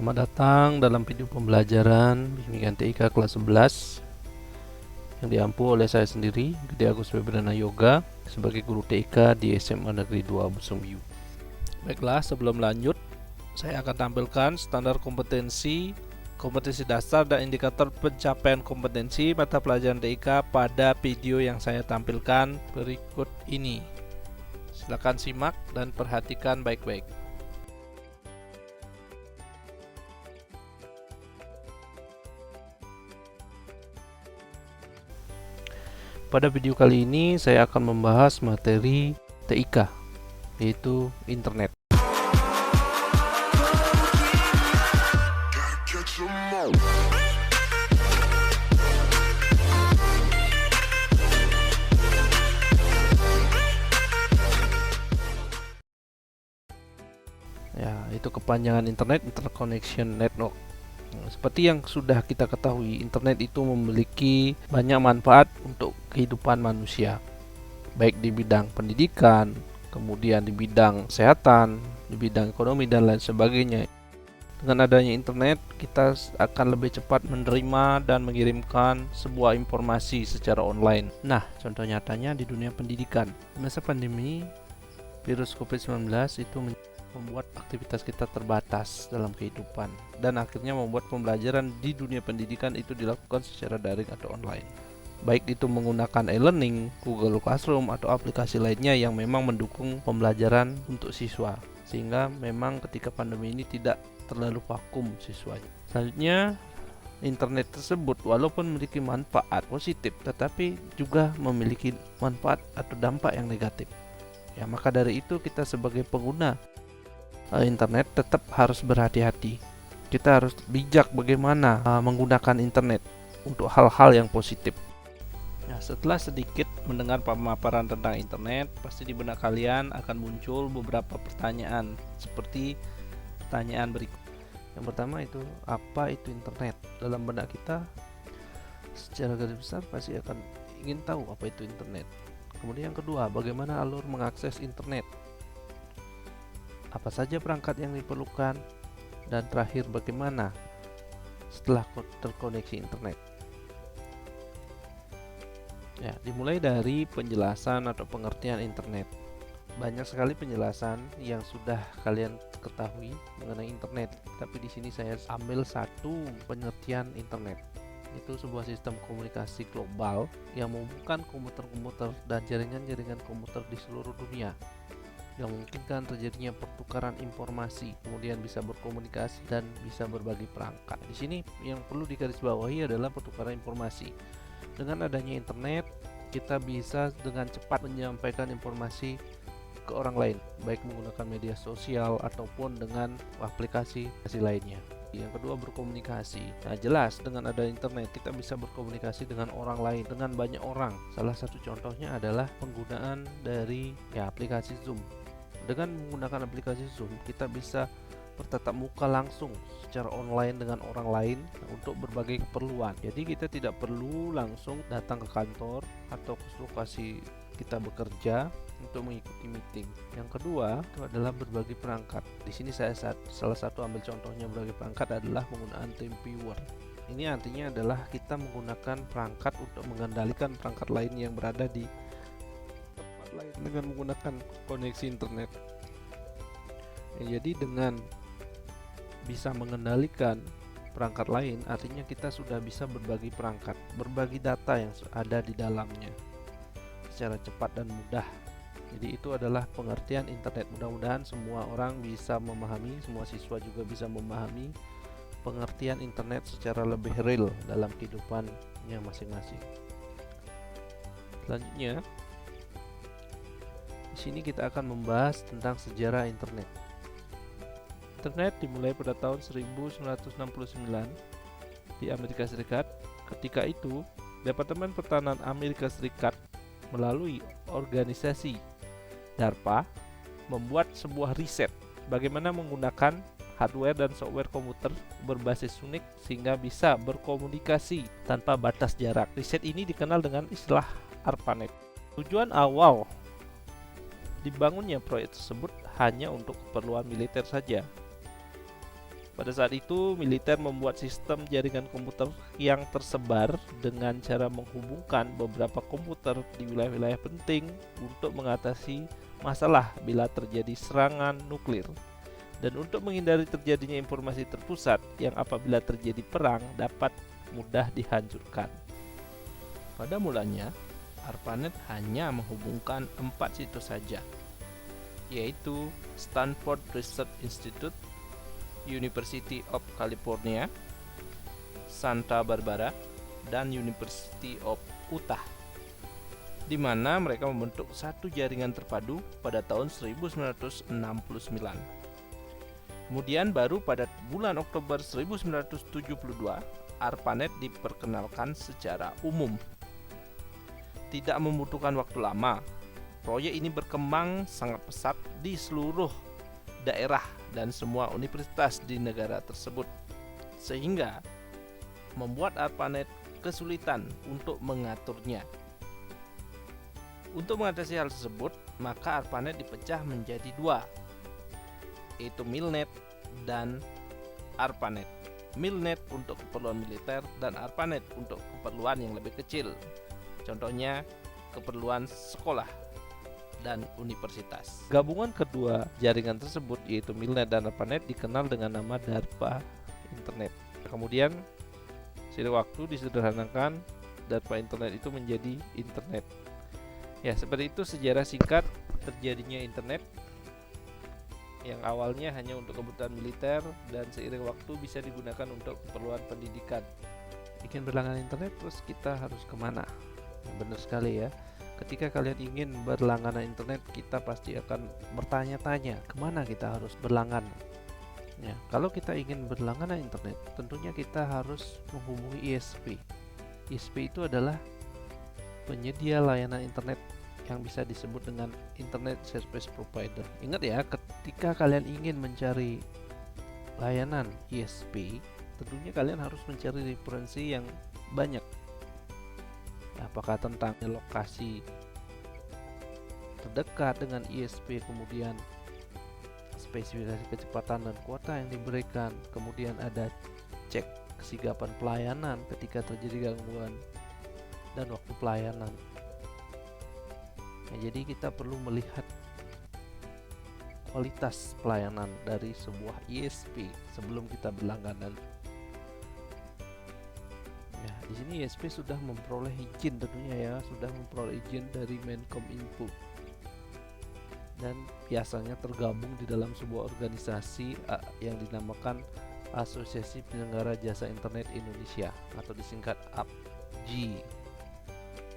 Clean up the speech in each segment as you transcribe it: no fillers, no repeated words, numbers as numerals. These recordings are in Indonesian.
Selamat datang dalam video pembelajaran Bimbingan TIK kelas 11 yang diampu oleh saya sendiri, Gede Agus Febriana Yoga, sebagai guru TIK di SMA Negeri 2 Busumbyu. Baiklah, sebelum lanjut, saya akan tampilkan standar kompetensi dasar dan indikator pencapaian kompetensi mata pelajaran TIK pada video yang saya tampilkan berikut ini. Silakan simak dan perhatikan baik-baik. Pada video kali ini saya akan membahas materi TIK, yaitu internet. Ya, itu kepanjangan internet, interconnection network. Seperti yang sudah kita ketahui, internet itu memiliki banyak manfaat untuk kehidupan manusia, baik di bidang pendidikan, kemudian di bidang kesehatan, di bidang ekonomi, dan lain sebagainya. Dengan adanya internet, kita akan lebih cepat menerima dan mengirimkan sebuah informasi secara online. Nah, contoh nyatanya di dunia pendidikan. Di masa pandemi, virus COVID-19 itu membuat aktivitas kita terbatas dalam kehidupan, dan akhirnya membuat pembelajaran di dunia pendidikan itu dilakukan secara daring atau online, baik itu menggunakan e-learning, Google Classroom, atau aplikasi lainnya yang memang mendukung pembelajaran untuk siswa, sehingga memang ketika pandemi ini tidak terlalu vakum siswanya. Selanjutnya, internet tersebut walaupun memiliki manfaat positif, tetapi juga memiliki manfaat atau dampak yang negatif. Ya, maka dari itu kita sebagai pengguna internet tetap harus berhati-hati. Kita harus bijak bagaimana menggunakan internet untuk hal-hal yang positif. Nah, setelah sedikit mendengar pemaparan tentang internet, pasti di benak kalian akan muncul beberapa pertanyaan, seperti pertanyaan berikut. Yang pertama itu, apa itu internet? Dalam benak kita secara garis besar pasti akan ingin tahu apa itu internet. Kemudian yang kedua, bagaimana alur mengakses internet? Apa saja perangkat yang diperlukan? Dan terakhir, bagaimana setelah terkoneksi internet? Ya, dimulai dari penjelasan atau pengertian internet. Banyak sekali penjelasan yang sudah kalian ketahui mengenai internet, tapi di sini saya ambil satu pengertian internet. Itu sebuah sistem komunikasi global yang menghubungkan komputer-komputer dan jaringan-jaringan komputer di seluruh dunia, yang memungkinkan terjadinya pertukaran informasi, kemudian bisa berkomunikasi dan bisa berbagi perangkat. Di sini yang perlu digarisbawahi adalah pertukaran informasi. Dengan adanya internet, kita bisa dengan cepat menyampaikan informasi ke orang lain, baik menggunakan media sosial ataupun dengan aplikasi lainnya. Yang kedua, berkomunikasi. Nah, jelas dengan ada internet kita bisa berkomunikasi dengan orang lain, dengan banyak orang. Salah satu contohnya adalah penggunaan dari aplikasi Zoom. Dengan menggunakan aplikasi Zoom, kita bisa bertatap muka langsung secara online dengan orang lain untuk berbagai keperluan. Jadi kita tidak perlu langsung datang ke kantor atau ke lokasi kita bekerja untuk mengikuti meeting. Yang kedua itu adalah berbagi perangkat. Di sini saya salah satu ambil contohnya berbagi perangkat adalah penggunaan TeamViewer. Ini artinya adalah kita menggunakan perangkat untuk mengendalikan perangkat lain yang berada di tempat lain dengan menggunakan koneksi internet. Jadi dengan bisa mengendalikan perangkat lain, artinya kita sudah bisa berbagi perangkat, berbagi data yang ada di dalamnya secara cepat dan mudah. Jadi itu adalah pengertian internet. Mudah-mudahan semua orang bisa memahami, semua siswa juga bisa memahami pengertian internet secara lebih real dalam kehidupannya masing-masing. Selanjutnya, di sini kita akan membahas tentang sejarah internet. Internet dimulai pada tahun 1969 di Amerika Serikat. Ketika itu, Departemen Pertahanan Amerika Serikat melalui organisasi DARPA membuat sebuah riset bagaimana menggunakan hardware dan software komputer berbasis Unix sehingga bisa berkomunikasi tanpa batas jarak. Riset ini dikenal dengan istilah ARPANET. Tujuan awal dibangunnya proyek tersebut hanya untuk keperluan militer saja. Pada saat itu, militer membuat sistem jaringan komputer yang tersebar dengan cara menghubungkan beberapa komputer di wilayah-wilayah penting untuk mengatasi masalah bila terjadi serangan nuklir. Dan untuk menghindari terjadinya informasi terpusat yang apabila terjadi perang dapat mudah dihancurkan. Pada mulanya, ARPANET hanya menghubungkan 4 situs saja, yaitu Stanford Research Institute, University of California, Santa Barbara, dan University of Utah, di mana mereka membentuk satu jaringan terpadu pada tahun 1969. Kemudian baru pada bulan Oktober 1972, ARPANET diperkenalkan secara umum. Tidak membutuhkan waktu lama, proyek ini berkembang sangat pesat di seluruh daerah dan semua universitas di negara tersebut, sehingga membuat ARPANET kesulitan untuk mengaturnya. Untuk mengatasi hal tersebut, maka ARPANET dipecah menjadi dua, yaitu MILNET dan ARPANET. MILNET untuk keperluan militer dan ARPANET untuk keperluan yang lebih kecil, contohnya keperluan sekolah dan universitas. Gabungan kedua jaringan tersebut, yaitu MILNET dan ARPANET, dikenal dengan nama DARPA Internet. Kemudian seiring waktu disederhanakan, DARPA Internet itu menjadi internet. Ya, seperti itu sejarah singkat terjadinya internet yang awalnya hanya untuk kebutuhan militer dan seiring waktu bisa digunakan untuk keperluan pendidikan. Ingin berlangganan internet, terus kita harus kemana? Benar sekali ya. Ketika kalian ingin berlangganan internet, kita pasti akan bertanya-tanya kemana kita harus berlangganan. Ya, kalau kita ingin berlangganan internet, tentunya kita harus menghubungi ISP. ISP itu adalah penyedia layanan internet yang bisa disebut dengan Internet Service Provider. Ingat ya, ketika kalian ingin mencari layanan ISP, tentunya kalian harus mencari referensi yang banyak. Apakah tentang lokasi terdekat dengan ISP, kemudian spesifikasi kecepatan dan kuota yang diberikan, kemudian ada cek kesigapan pelayanan ketika terjadi gangguan dan waktu pelayanan. Nah, jadi kita perlu melihat kualitas pelayanan dari sebuah ISP sebelum kita berlangganan. Ya, di sini ISP sudah memperoleh izin tentunya ya, sudah memperoleh izin dari Menkominfo dan biasanya tergabung di dalam sebuah organisasi yang dinamakan Asosiasi Penyelenggara Jasa Internet Indonesia atau disingkat APJI,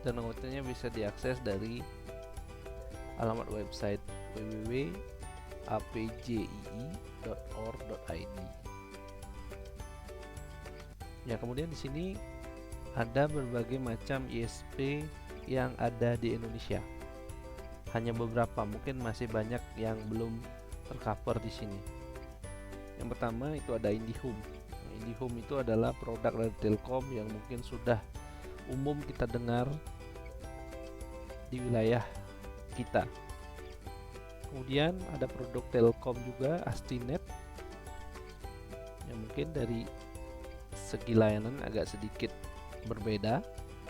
dan anggotanya bisa diakses dari alamat website www.apjii.org.id. Ya, kemudian di sini ada berbagai macam ISP yang ada di Indonesia. Hanya beberapa, mungkin masih banyak yang belum tercover di sini. Yang pertama itu ada IndiHome. IndiHome itu adalah produk dari Telkom yang mungkin sudah umum kita dengar di wilayah kita. Kemudian ada produk Telkom juga, Astinet, yang mungkin dari segi layanan agak sedikit berbeda,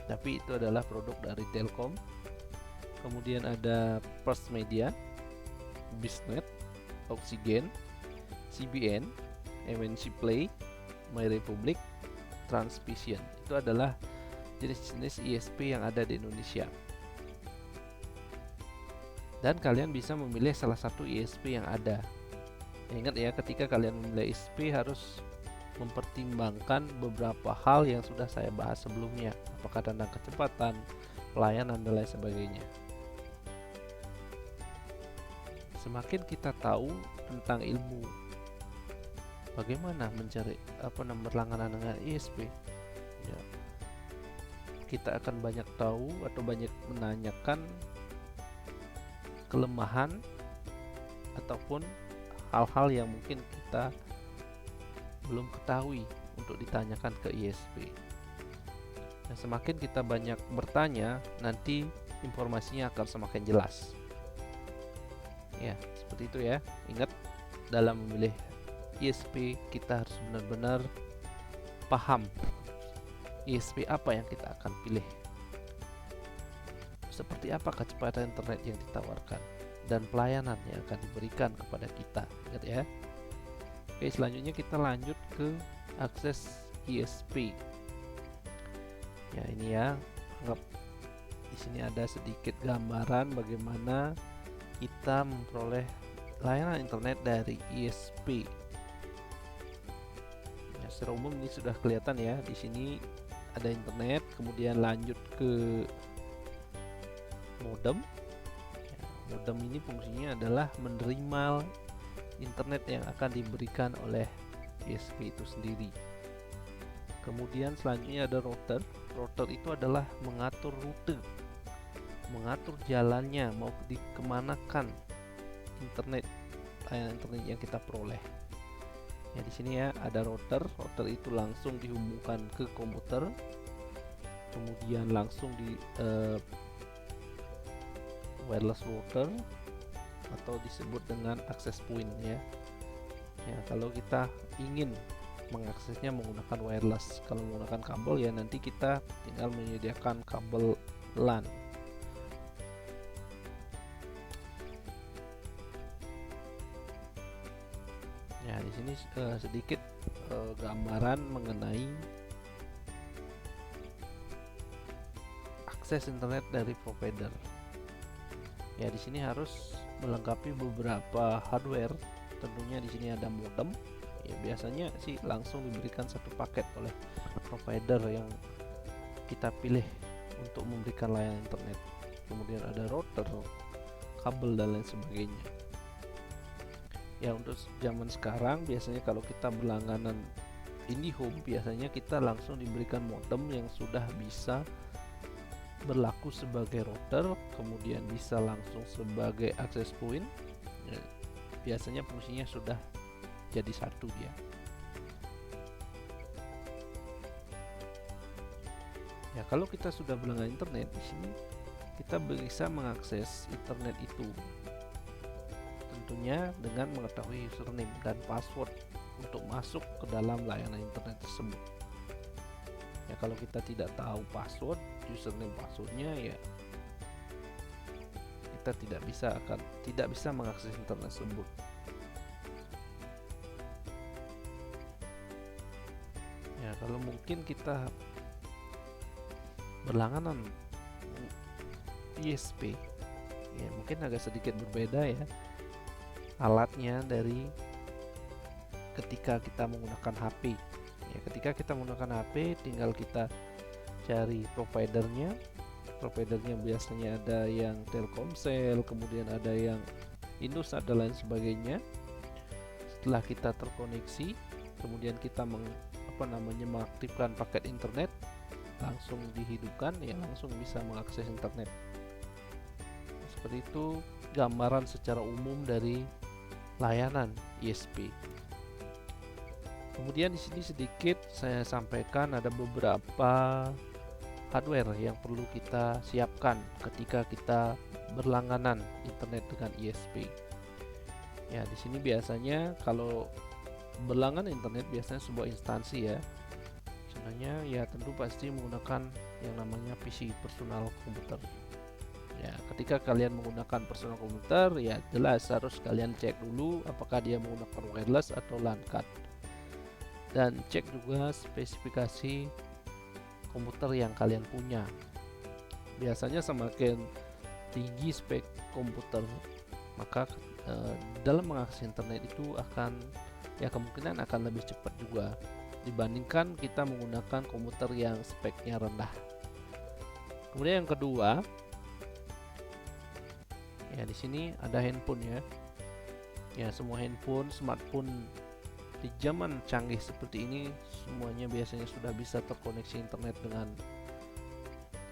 tapi itu adalah produk dari Telkom. Kemudian ada First Media, Bisnet, Oxygen, CBN, MNC Play, My Republic, Transvision. Itu adalah jenis-jenis ISP yang ada di Indonesia. Dan kalian bisa memilih salah satu ISP yang ada. Ingat ya, ketika kalian memilih ISP harus mempertimbangkan beberapa hal yang sudah saya bahas sebelumnya, apakah tentang kecepatan, pelayanan, dan lain sebagainya. Semakin kita tahu tentang ilmu bagaimana mencari berlangganan dengan ISP, ya, kita akan banyak tahu atau banyak menanyakan kelemahan ataupun hal-hal yang mungkin kita belum ketahui untuk ditanyakan ke ISP. Dan semakin kita banyak bertanya, nanti informasinya akan semakin jelas. Ya, seperti itu ya. Ingat, dalam memilih ISP, kita harus benar-benar paham ISP apa yang kita akan pilih, seperti apa kecepatan internet yang ditawarkan, dan pelayanan yang akan diberikan kepada kita. Ingat ya. Oke, selanjutnya kita lanjut ke akses ISP. Ya, ini ya, anggap di sini ada sedikit gambaran bagaimana kita memperoleh layanan internet dari ISP. Ya, secara umum ini sudah kelihatan ya. Di sini ada internet, kemudian lanjut ke modem. Ya, modem ini fungsinya adalah menerima internet yang akan diberikan oleh ISP itu sendiri. Kemudian selanjutnya ada router. Router itu adalah mengatur rute, mengatur jalannya mau dikemanakan internet, layanan internet yang kita peroleh. Ya, di sini ya ada router. Router itu langsung dihubungkan ke komputer, kemudian langsung di wireless router atau disebut dengan access point ya. Ya, kalau kita ingin mengaksesnya menggunakan wireless, kalau menggunakan kabel ya nanti kita tinggal menyediakan kabel LAN. Ya, di sini sedikit gambaran mengenai akses internet dari provider. Ya, di sini harus melengkapi beberapa hardware. Tentunya di sini ada modem. Ya, biasanya sih langsung diberikan satu paket oleh provider yang kita pilih untuk memberikan layanan internet. Kemudian ada router, kabel dan lain sebagainya. Ya, untuk zaman sekarang biasanya kalau kita berlangganan IndiHome, biasanya kita langsung diberikan modem yang sudah bisa berlaku sebagai router, kemudian bisa langsung sebagai access point. Ya, biasanya fungsinya sudah jadi satu dia. Ya, kalau kita sudah berlangganan internet, di sini kita bisa mengakses internet itu tentunya dengan mengetahui username dan password untuk masuk ke dalam layanan internet tersebut. Ya, kalau kita tidak tahu password, username passwordnya, ya kita tidak bisa mengakses internet tersebut. Ya, kalau mungkin kita berlangganan ISP, ya mungkin agak sedikit berbeda ya alatnya dari ketika kita menggunakan HP. Ya, ketika kita menggunakan HP, tinggal kita cari providernya. Providernya biasanya ada yang Telkomsel, kemudian ada yang Indosat dan lain sebagainya. Setelah kita terkoneksi, kemudian kita mengaktifkan paket internet, langsung dihidupkan, ya langsung bisa mengakses internet. Seperti itu gambaran secara umum dari layanan ISP. Kemudian di sini sedikit saya sampaikan ada beberapa hardware yang perlu kita siapkan ketika kita berlangganan internet dengan ISP. Ya, di sini biasanya kalau berlangganan internet biasanya sebuah instansi ya. Contohnya ya tentu pasti menggunakan yang namanya PC, personal komputer. Ya, ketika kalian menggunakan personal komputer, ya jelas harus kalian cek dulu apakah dia menggunakan wireless atau LAN card. Dan cek juga spesifikasi komputer yang kalian punya. Biasanya semakin tinggi spek komputer, maka dalam mengakses internet itu kemungkinan akan lebih cepat juga dibandingkan kita menggunakan komputer yang speknya rendah. Kemudian yang kedua, ya di sini ada handphone ya. Ya, semua handphone, smartphone di zaman canggih seperti ini semuanya biasanya sudah bisa terkoneksi internet dengan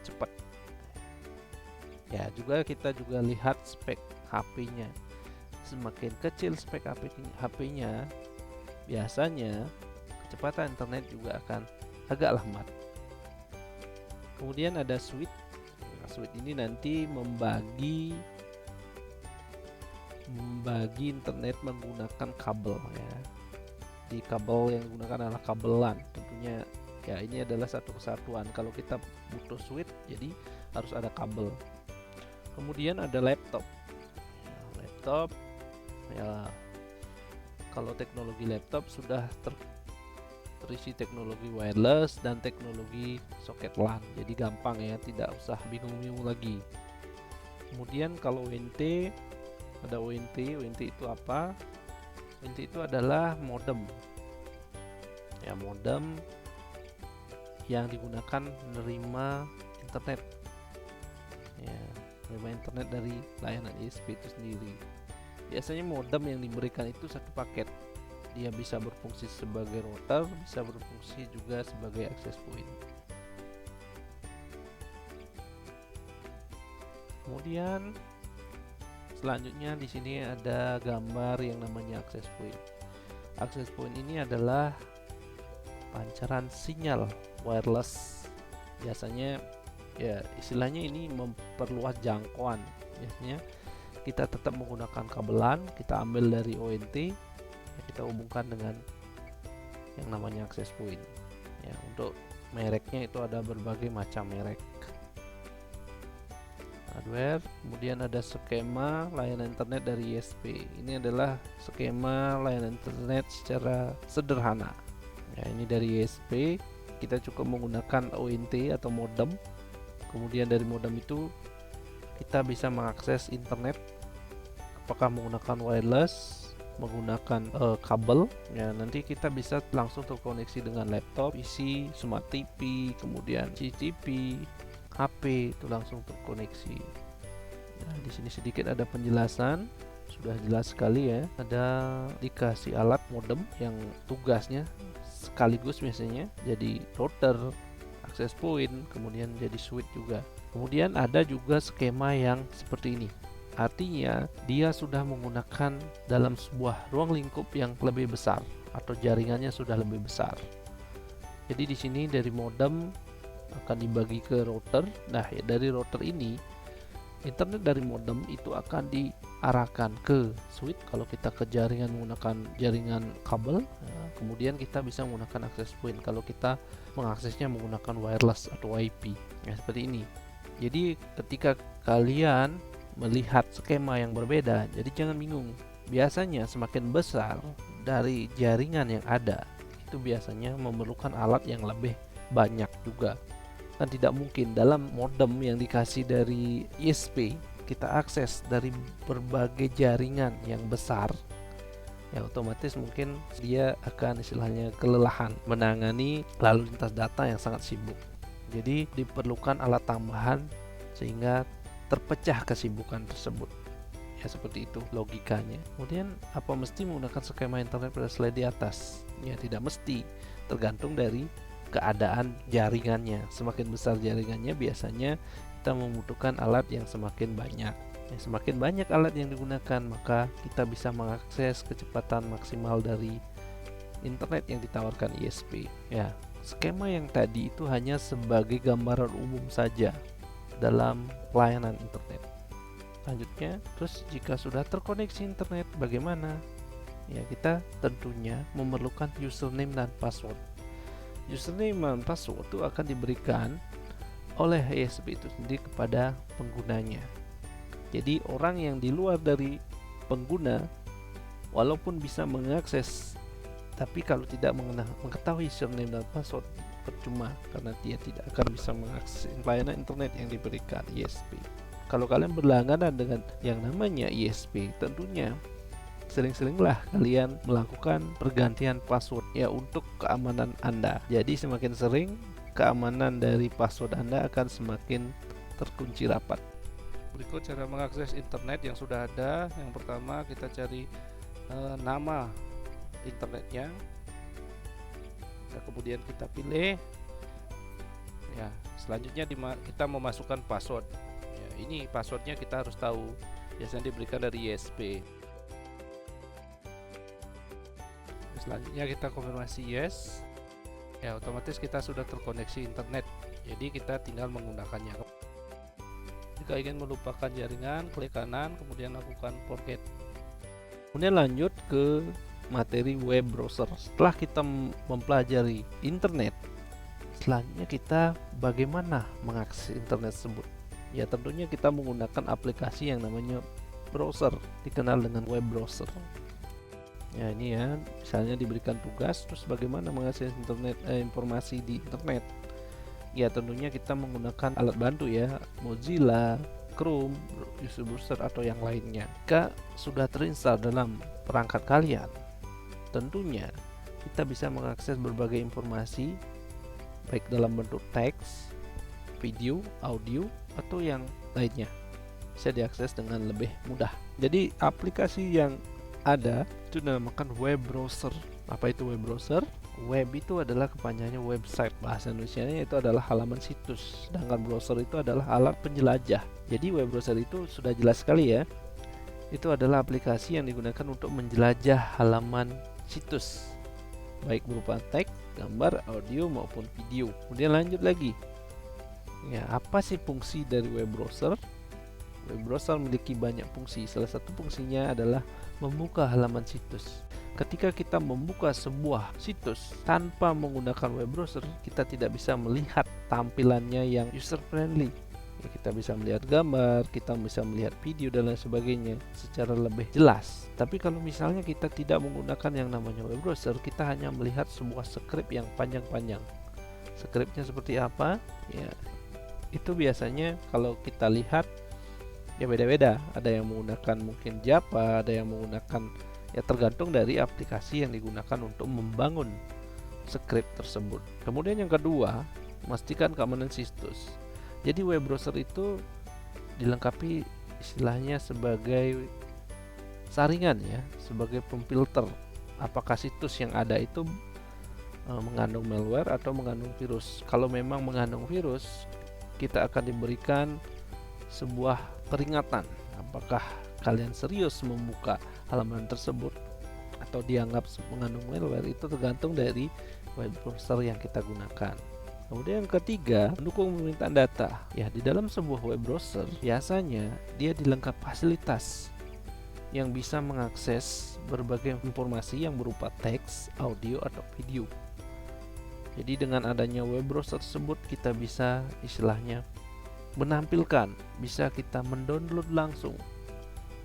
cepat. Ya, kita juga lihat spek HP-nya. Semakin kecil spek HP-nya, biasanya kecepatan internet juga akan agak lambat. Kemudian ada switch. Nah, switch ini nanti membagi internet menggunakan kabel ya. Di kabel yang digunakan adalah kabel LAN. Tentunya ya ini adalah satu kesatuan. Kalau kita butuh switch, jadi harus ada kabel. Kemudian ada laptop. Laptop ya, kalau teknologi laptop sudah terisi teknologi wireless dan teknologi soket LAN, jadi gampang ya, tidak usah bingung-bingung lagi. Kemudian kalau ONT, ada ONT. ONT itu apa? ONT itu adalah modem ya, modem yang digunakan menerima internet ya, menerima internet dari layanan ISP itu sendiri. Biasanya modem yang diberikan itu satu paket, dia bisa berfungsi sebagai router, bisa berfungsi juga sebagai access point. Kemudian selanjutnya di sini ada gambar yang namanya access point. Access point ini adalah pancaran sinyal wireless. Biasanya ya istilahnya ini memperluas jangkauan. Biasanya kita tetap menggunakan kabelan, kita ambil dari ONT ya, kita hubungkan dengan yang namanya access point ya. Untuk mereknya itu ada berbagai macam merek hardware. Kemudian ada skema layanan internet dari ISP. Ini adalah skema layanan internet secara sederhana ya. Ini dari ISP, kita cukup menggunakan ONT atau modem. Kemudian dari modem itu kita bisa mengakses internet, apakah menggunakan wireless, menggunakan kabel ya. Nanti kita bisa langsung terkoneksi dengan laptop, PC, smart TV, kemudian CCTV, HP, itu langsung terkoneksi. Nah, di sini sedikit ada penjelasan, sudah jelas sekali ya. Ada dikasih alat modem yang tugasnya sekaligus biasanya jadi router, access point, kemudian jadi switch juga. Kemudian ada juga skema yang seperti ini. Artinya dia sudah menggunakan dalam sebuah ruang lingkup yang lebih besar atau jaringannya sudah lebih besar. Jadi di sini dari modem akan dibagi ke router. Nah, ya, dari router ini internet dari modem itu akan diarahkan ke switch kalau kita ke jaringan menggunakan jaringan kabel. Nah, kemudian kita bisa menggunakan access point kalau kita mengaksesnya menggunakan wireless atau IP. Ya, seperti ini. Jadi ketika kalian melihat skema yang berbeda, jadi jangan bingung. Biasanya semakin besar dari jaringan yang ada, itu biasanya memerlukan alat yang lebih banyak juga. Kan tidak mungkin dalam modem yang dikasih dari ISP kita akses dari berbagai jaringan yang besar. Ya otomatis mungkin dia akan istilahnya kelelahan menangani lalu lintas data yang sangat sibuk. Jadi diperlukan alat tambahan sehingga terpecah kesibukan tersebut ya, seperti itu logikanya. Kemudian apa mesti menggunakan skema internet pada slide di atas? Ya tidak mesti, tergantung dari keadaan jaringannya. Semakin besar jaringannya biasanya kita membutuhkan alat yang semakin banyak ya, semakin banyak alat yang digunakan maka kita bisa mengakses kecepatan maksimal dari internet yang ditawarkan ISP ya. Skema yang tadi itu hanya sebagai gambaran umum saja dalam pelayanan internet. Selanjutnya, terus jika sudah terkoneksi internet bagaimana? Ya, kita tentunya memerlukan username dan password. Username dan password itu akan diberikan oleh ISP itu sendiri kepada penggunanya. Jadi orang yang di luar dari pengguna walaupun bisa mengakses, tapi kalau tidak mengetahui username dan password percuma, karena dia tidak akan bisa mengakses layanan internet yang diberikan ISP. Kalau kalian berlangganan dengan yang namanya ISP, tentunya sering-seringlah kalian melakukan pergantian password ya untuk keamanan Anda. Jadi semakin sering, keamanan dari password Anda akan semakin terkunci rapat. Berikut cara mengakses internet yang sudah ada. Yang pertama kita cari nama internetnya. Nah, kemudian kita pilih ya. Selanjutnya kita memasukkan password ya, ini passwordnya kita harus tahu, biasanya diberikan dari ISP. Selanjutnya kita konfirmasi yes ya, otomatis kita sudah terkoneksi internet, jadi kita tinggal menggunakannya. Jika ingin melupakan jaringan, klik kanan kemudian lakukan forget. Kemudian lanjut ke materi web browser. Setelah kita mempelajari internet, selanjutnya kita bagaimana mengakses internet tersebut. Ya tentunya kita menggunakan aplikasi yang namanya browser, dikenal dengan web browser. Ya ini ya, misalnya diberikan tugas terus bagaimana mengakses internet, informasi di internet. Ya tentunya kita menggunakan alat bantu ya, Mozilla, Chrome, user browser atau yang lainnya. Jika sudah terinstall dalam perangkat kalian, tentunya kita bisa mengakses berbagai informasi baik dalam bentuk teks, video, audio atau yang lainnya. Bisa diakses dengan lebih mudah. Jadi aplikasi yang ada itu dinamakan web browser. Apa itu web browser? Web itu adalah kepanjangannya website, bahasa Indonesianya itu adalah halaman situs, sedangkan browser itu adalah alat penjelajah. Jadi web browser itu sudah jelas sekali ya, itu adalah aplikasi yang digunakan untuk menjelajah halaman situs, baik berupa teks, gambar, audio maupun video. Kemudian lanjut lagi, ya apa sih fungsi dari web browser? Web browser memiliki banyak fungsi. Salah satu fungsinya adalah membuka halaman situs. Ketika kita membuka sebuah situs tanpa menggunakan web browser, kita tidak bisa melihat tampilannya yang user friendly. Ya, kita bisa melihat gambar, kita bisa melihat video dan lain sebagainya secara lebih jelas. Tapi kalau misalnya kita tidak menggunakan yang namanya web browser, kita hanya melihat sebuah script yang panjang-panjang. Scriptnya seperti apa? Ya, itu biasanya kalau kita lihat ya beda-beda. Ada yang menggunakan mungkin Java, ada yang menggunakan, ya tergantung dari aplikasi yang digunakan untuk membangun script tersebut. Kemudian yang kedua, memastikan keamanan situs. Jadi web browser itu dilengkapi istilahnya sebagai saringan ya, sebagai pemfilter apakah situs yang ada itu mengandung malware atau mengandung virus. Kalau memang mengandung virus, kita akan diberikan sebuah peringatan apakah kalian serius membuka halaman tersebut atau dianggap mengandung malware. Itu tergantung dari web browser yang kita gunakan. Kemudian yang ketiga, mendukung permintaan data. Ya, di dalam sebuah web browser biasanya dia dilengkapi fasilitas yang bisa mengakses berbagai informasi yang berupa teks, audio atau video. Jadi dengan adanya web browser tersebut kita bisa istilahnya menampilkan, bisa kita mendownload langsung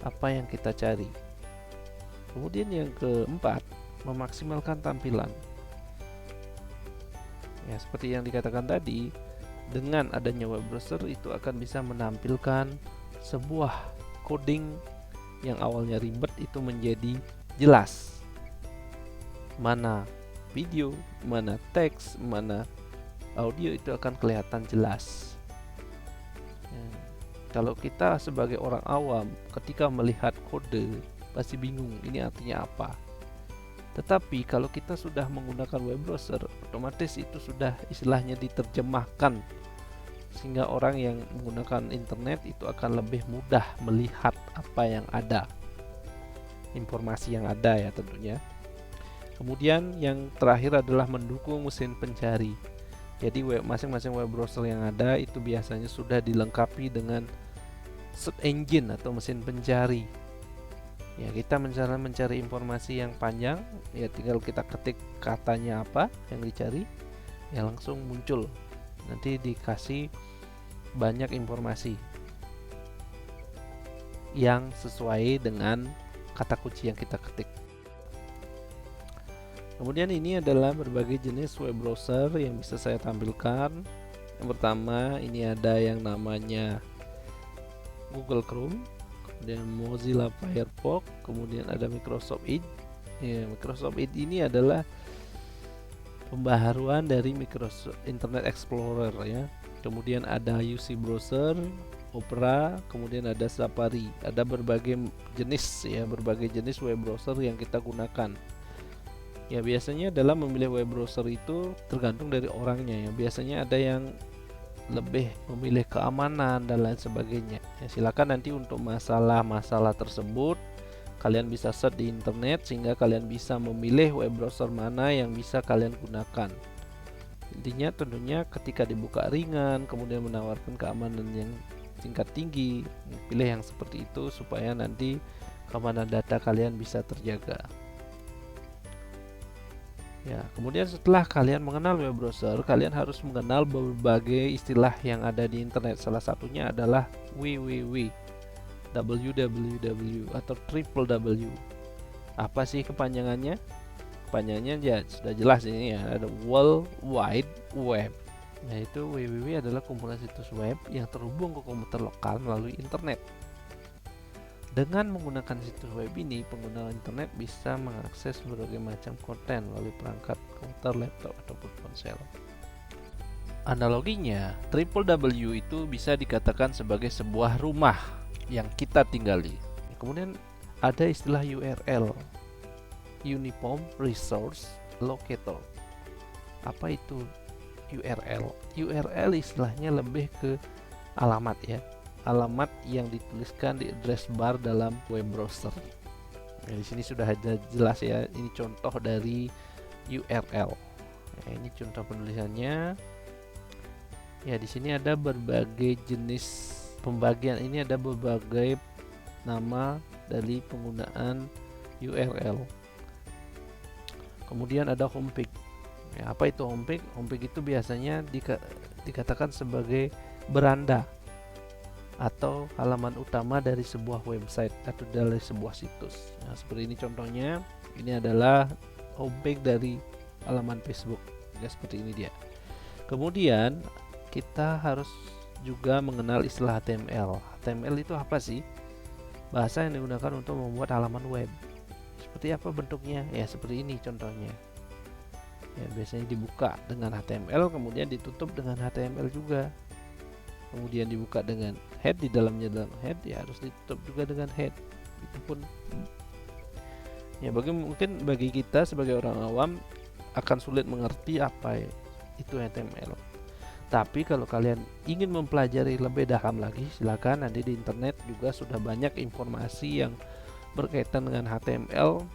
apa yang kita cari. Kemudian yang keempat, memaksimalkan tampilan. Ya, seperti yang dikatakan tadi, dengan adanya web browser itu akan bisa menampilkan sebuah coding yang awalnya ribet itu menjadi jelas. Mana video, mana teks, mana audio itu akan kelihatan jelas. Ya, kalau kita sebagai orang awam ketika melihat kode pasti bingung ini artinya apa. Tetapi kalau kita sudah menggunakan web browser, otomatis itu sudah istilahnya diterjemahkan sehingga orang yang menggunakan internet itu akan lebih mudah melihat apa yang ada, informasi yang ada ya tentunya. Kemudian yang terakhir adalah mendukung mesin pencari. Jadi masing-masing web browser yang ada itu biasanya sudah dilengkapi dengan search engine atau mesin pencari. Ya, kita mencari informasi yang panjang, ya tinggal kita ketik katanya apa yang dicari, ya langsung muncul. Nanti dikasih banyak informasi yang sesuai dengan kata kunci yang kita ketik. Kemudian ini adalah berbagai jenis web browser yang bisa saya tampilkan. Yang pertama, ini ada yang namanya Google Chrome, kemudian Mozilla Firefox, kemudian ada Microsoft Edge. Ya, Microsoft Edge ini adalah pembaharuan dari Microsoft Internet Explorer ya. Kemudian ada UC Browser, Opera, kemudian ada Safari. Ada berbagai jenis ya, berbagai jenis web browser yang kita gunakan. Ya, biasanya dalam memilih web browser itu tergantung dari orangnya ya. Biasanya ada yang lebih memilih keamanan dan lain sebagainya. Ya, silakan nanti untuk masalah-masalah tersebut kalian bisa search di internet sehingga kalian bisa memilih web browser mana yang bisa kalian gunakan. Intinya tentunya ketika dibuka ringan, kemudian menawarkan keamanan yang tingkat tinggi, pilih yang seperti itu supaya nanti keamanan data kalian bisa terjaga. Ya, kemudian setelah kalian mengenal web browser, kalian harus mengenal berbagai istilah yang ada di internet. Salah satunya adalah www, www atau triple W. Apa sih kepanjangannya? Kepanjangannya ya sudah jelas ini ya, ada World Wide Web. Yaitu www adalah kumpulan situs web yang terhubung ke komputer lokal melalui internet. Dengan menggunakan situs web ini, pengguna internet bisa mengakses berbagai macam konten melalui perangkat komputer, laptop, ataupun ponsel. Analoginya, triple W itu bisa dikatakan sebagai sebuah rumah yang kita tinggali. Kemudian ada istilah URL, Uniform Resource Locator. Apa itu URL? URL istilahnya lebih ke alamat ya. Alamat yang dituliskan di address bar dalam web browser. Nah, di sini sudah ada jelas ya. Ini contoh dari URL. Nah, ini contoh penulisannya. Ya, di sini ada berbagai jenis pembagian. Ini ada berbagai nama dari penggunaan URL. Kemudian ada homepage. Ya, apa itu homepage? Homepage itu biasanya dikatakan sebagai beranda atau halaman utama dari sebuah website atau dari sebuah situs. Nah, seperti ini contohnya. Ini adalah homepage dari halaman Facebook. Ya, seperti ini dia. Kemudian kita harus juga mengenal istilah HTML. HTML itu apa sih? Bahasa yang digunakan untuk membuat halaman web. Seperti apa bentuknya? Ya, seperti ini contohnya. Ya, biasanya dibuka dengan HTML, kemudian ditutup dengan HTML juga. Kemudian dibuka dengan head, di dalamnya dalam head, ya harus ditutup juga dengan head. Itu pun ya mungkin bagi kita sebagai orang awam akan sulit mengerti apa itu HTML. Tapi kalau kalian ingin mempelajari lebih dalam lagi, silakan, nanti di internet juga sudah banyak informasi yang berkaitan dengan HTML.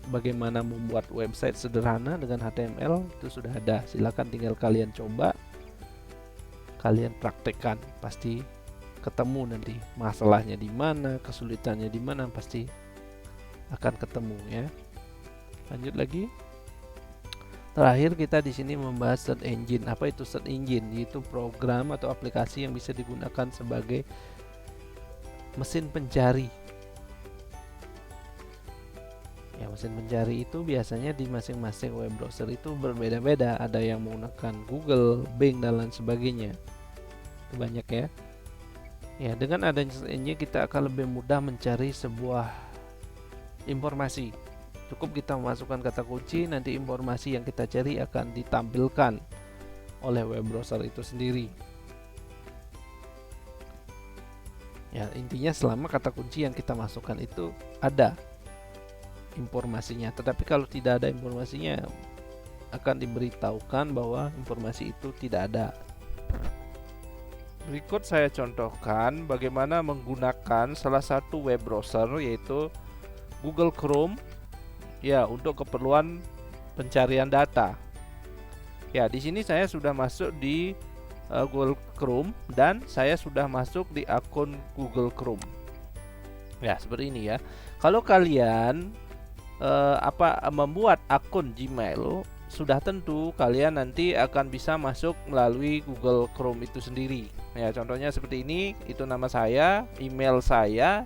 Bagaimana membuat website sederhana dengan HTML itu sudah ada. Silakan tinggal kalian coba, kalian praktekkan, pasti ketemu nanti masalahnya di mana, kesulitannya di mana, pasti akan ketemu ya. Lanjut lagi. Terakhir kita di sini membahas search engine. Apa itu search engine? Yaitu program atau aplikasi yang bisa digunakan sebagai mesin pencari. Ya, mesin pencari itu biasanya di masing-masing web browser itu berbeda-beda. Ada yang menggunakan Google, Bing, dan lain sebagainya. Itu banyak ya. Ya, dengan adanya search engine kita akan lebih mudah mencari sebuah informasi. Cukup kita memasukkan kata kunci, nanti informasi yang kita cari akan ditampilkan oleh web browser itu sendiri. Ya, intinya selama kata kunci yang kita masukkan itu ada informasinya. Tetapi kalau tidak ada informasinya, akan diberitahukan bahwa informasi itu tidak ada. Berikut saya contohkan bagaimana menggunakan salah satu web browser, yaitu Google Chrome ya, untuk keperluan pencarian data. Ya, di sini saya sudah masuk di Google Chrome dan saya sudah masuk di akun Google Chrome. Ya, seperti ini ya. Kalau kalian membuat akun Gmail, sudah tentu kalian nanti akan bisa masuk melalui Google Chrome itu sendiri. Ya, contohnya seperti ini, itu nama saya, email saya,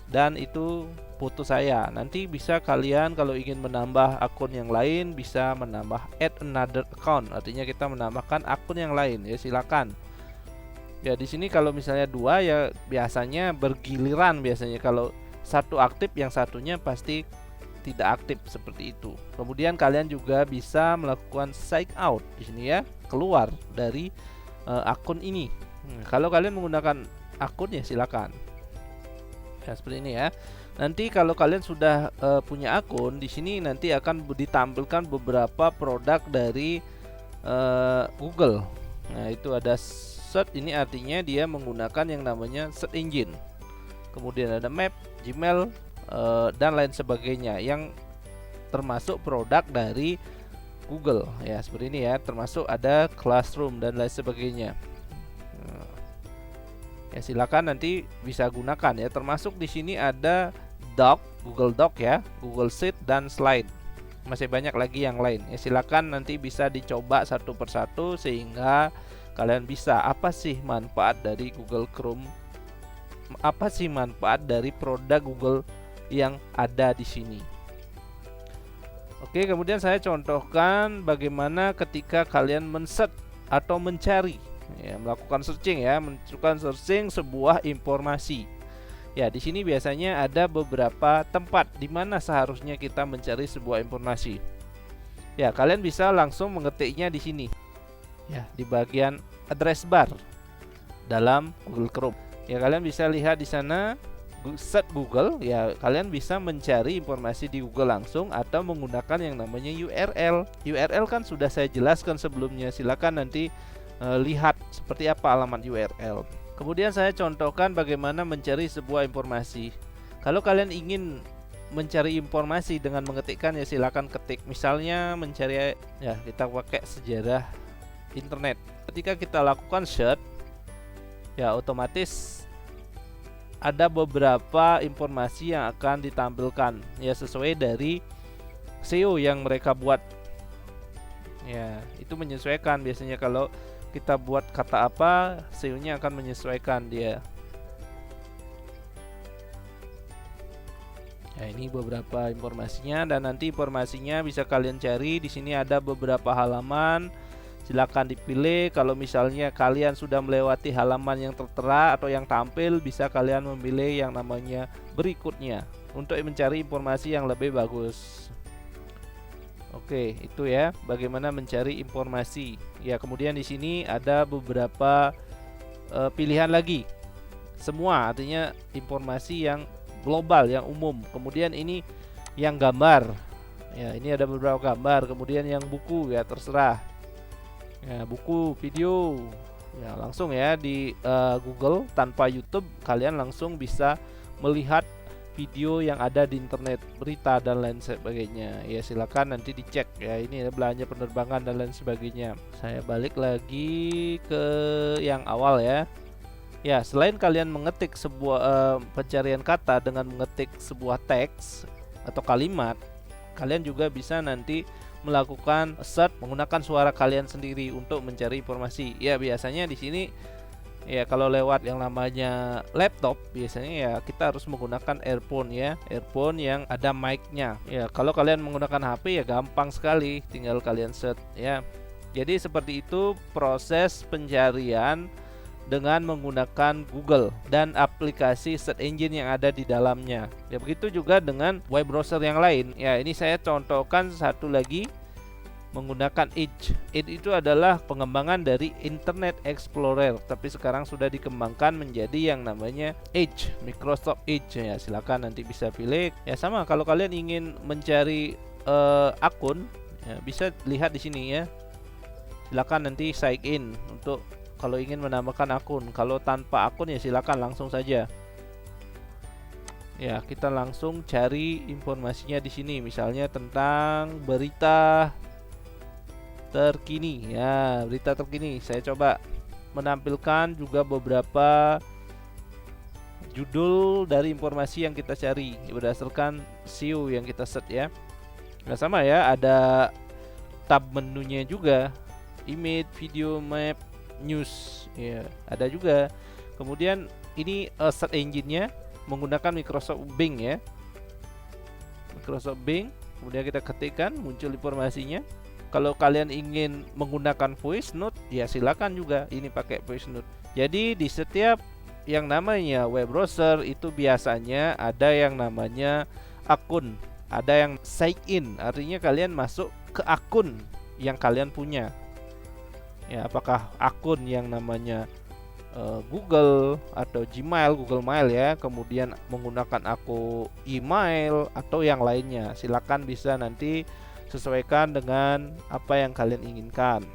dan itu foto saya. Nanti bisa kalian kalau ingin menambah akun yang lain bisa menambah add another account, artinya kita menambahkan akun yang lain ya, silakan. Ya, di sini kalau misalnya dua ya biasanya bergiliran, biasanya kalau satu aktif yang satunya pasti tidak aktif seperti itu. Kemudian kalian juga bisa melakukan sign out di sini ya, keluar dari akun ini. Kalau kalian menggunakan akun ya silakan. Ya, seperti ini ya. Nanti kalau kalian sudah punya akun, di sini nanti akan ditampilkan beberapa produk dari Google. Nah, itu ada search, ini artinya dia menggunakan yang namanya search engine. Kemudian ada map, Gmail, dan lain sebagainya yang termasuk produk dari Google ya, seperti ini ya, termasuk ada Classroom dan lain sebagainya. Ya, silakan nanti bisa gunakan ya, termasuk di sini ada Doc, Google Doc ya, Google Sheet dan Slide. Masih banyak lagi yang lain. Ya, silakan nanti bisa dicoba satu persatu sehingga kalian bisa apa sih manfaat dari Google Chrome, apa sih manfaat dari produk Google yang ada di sini. Oke, kemudian saya contohkan bagaimana ketika kalian men-search atau mencari, ya, melakukan searching ya, melakukan searching sebuah informasi. Ya, di sini biasanya ada beberapa tempat di mana seharusnya kita mencari sebuah informasi. Ya, kalian bisa langsung mengetiknya di sini. Ya, di bagian address bar dalam Google Chrome. Ya, kalian bisa lihat di sana search Google, ya kalian bisa mencari informasi di Google langsung atau menggunakan yang namanya URL. URL kan sudah saya jelaskan sebelumnya. Silakan nanti lihat seperti apa alamat URL. Kemudian saya contohkan bagaimana mencari sebuah informasi. Kalau kalian ingin mencari informasi dengan mengetikkan, ya silakan ketik. Misalnya mencari, ya kita pakai sejarah internet. Ketika kita lakukan search, ya otomatis ada beberapa informasi yang akan ditampilkan, ya sesuai dari SEO yang mereka buat. Ya, itu menyesuaikan. Biasanya kalau kita buat kata apa, SEO-nya akan menyesuaikan dia. Ya, ini beberapa informasinya, dan nanti informasinya bisa kalian cari di sini. Ada beberapa halaman, silakan dipilih. Kalau misalnya kalian sudah melewati halaman yang tertera atau yang tampil, bisa kalian memilih yang namanya berikutnya untuk mencari informasi yang lebih bagus. Oke, itu ya bagaimana mencari informasi. Ya, kemudian di sini ada beberapa pilihan lagi. Semua artinya informasi yang global, yang umum. Kemudian ini yang gambar. Ya, ini ada beberapa gambar. Kemudian yang buku, ya terserah. Ya, buku, video, ya langsung ya di Google tanpa YouTube kalian langsung bisa melihat video yang ada di internet, berita dan lain sebagainya. Ya silakan nanti dicek ya. Ini belanja penerbangan dan lain sebagainya. Saya balik lagi ke yang awal ya. Ya, selain kalian mengetik sebuah pencarian kata dengan mengetik sebuah teks atau kalimat, kalian juga bisa nanti melakukan search menggunakan suara kalian sendiri untuk mencari informasi. Ya, biasanya di sini ya kalau lewat yang namanya laptop, biasanya ya kita harus menggunakan earphone ya, earphone yang ada mic-nya. Ya, kalau kalian menggunakan HP ya gampang sekali, tinggal kalian search ya. Jadi seperti itu proses pencarian dengan menggunakan Google dan aplikasi search engine yang ada di dalamnya. Ya, begitu juga dengan web browser yang lain. Ya, ini saya contohkan satu lagi menggunakan Edge. Edge itu adalah pengembangan dari Internet Explorer, tapi sekarang sudah dikembangkan menjadi yang namanya Edge, Microsoft Edge. Ya, silakan nanti bisa pilih. Ya, sama kalau kalian ingin mencari akun, ya, bisa lihat di sini ya. Silakan nanti sign in untuk kalau ingin menambahkan akun. Kalau tanpa akun ya silakan langsung saja. Ya, kita langsung cari informasinya di sini. Misalnya tentang berita terkini. Ya, berita terkini. Saya coba menampilkan juga beberapa judul dari informasi yang kita cari berdasarkan SEO yang kita set ya. Nah, sama ya, ada tab menunya juga. Image, video, map, news ya, ada juga. Kemudian ini search engine-nya menggunakan Microsoft Bing ya. Microsoft Bing, kemudian kita ketikkan, muncul informasinya. Kalau kalian ingin menggunakan voice note, ya silakan juga ini pakai voice note. Jadi di setiap yang namanya web browser itu biasanya ada yang namanya akun, ada yang sign in, artinya kalian masuk ke akun yang kalian punya. Ya, apakah akun yang namanya Google atau Gmail, Google Mail ya, kemudian menggunakan akun email atau yang lainnya. Silakan bisa nanti sesuaikan dengan apa yang kalian inginkan.